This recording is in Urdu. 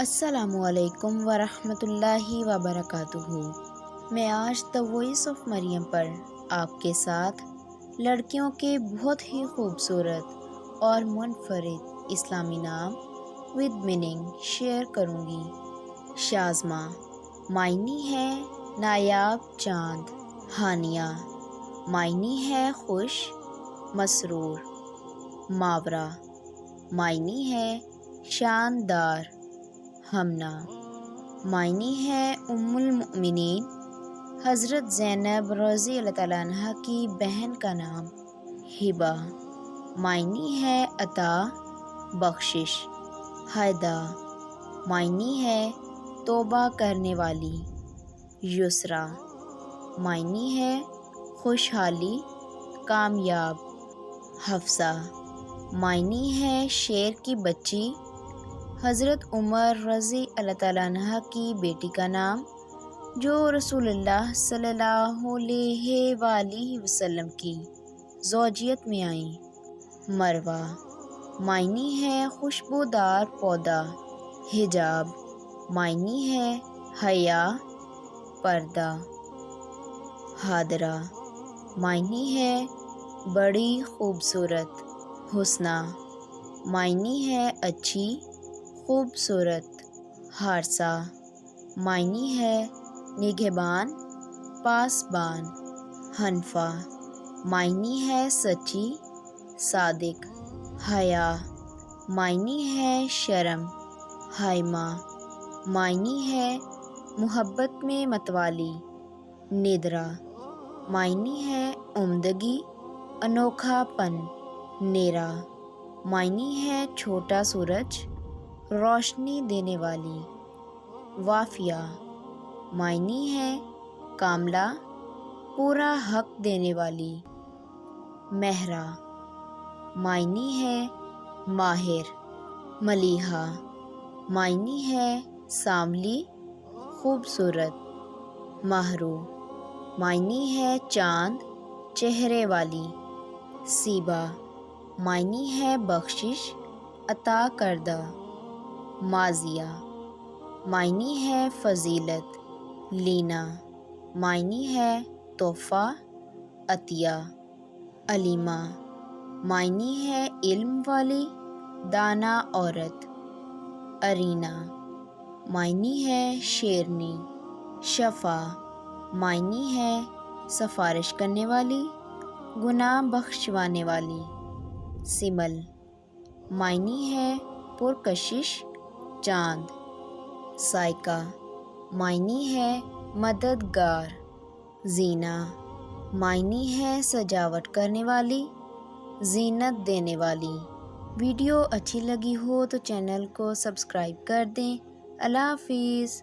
السلام علیکم ورحمۃ اللہ وبرکاتہ۔ میں آج دی وائس آف مریم پر آپ کے ساتھ لڑکیوں کے بہت ہی خوبصورت اور منفرد اسلامی نام ود میننگ شیئر کروں گی۔ شازمہ معنی ہے نایاب چاند، ہانیہ معنی ہے خوش مسرور، ماورا معنی ہے شاندار، ہمنا معنی ہے ام المؤمنین حضرت زینب رضی اللہ تعالیٰ عنہ کی بہن کا نام، ہبہ معنی ہے عطا بخشش، ہدیٰ معنی ہے توبہ کرنے والی، یسریٰ معنی ہے خوشحالی کامیاب، حفصہ معنی ہے شیر کی بچی، حضرت عمر رضی اللہ تعالیٰ عنہ کی بیٹی کا نام جو رسول اللہ صلی اللہ علیہ وآلہ وسلم کی زوجیت میں آئیں، مروہ معنی ہے خوشبودار پودا، حجاب معنی ہے حیا پردہ، حاضرہ معنی ہے بڑی خوبصورت، حسنیٰ معنی ہے اچھی خوبصورت، حارثہ معنی ہے نگہبان پاسبان، حنفیٰ معنی ہے سچی صادق، حیا معنی ہے شرم، حائمہ معنی ہے محبت میں متوالی، ندرہ معنی ہے عمدگی انوکھا پن، نیرہ معنی ہے چھوٹا سورج روشنی دینے والی، وافیہ معنی ہے کاملہ پورا حق دینے والی، مہرہ معنی ہے ماہر، ملیحہ معنی ہے سانولی خوبصورت، مہرو معنی ہے چاند چہرے والی، صیبہ معنی ہے بخشش عطا کردہ، مازیہ معنی ہے فضیلت، لینا معنی ہے تحفہ عطیہ، علیمہ معنی ہے علم والی دانا عورت، ارینا معنی ہے شیرنی، شفیع معنی ہے سفارش کرنے والی گناہ بخشوانے والی، سمل معنی ہے پرکشش چاند، سائقہ معنی ہے مددگار، زینہ معنی ہے سجاوٹ کرنے والی زینت دینے والی۔ ویڈیو اچھی لگی ہو تو چینل کو سبسکرائب کر دیں۔ اللہ حافظ۔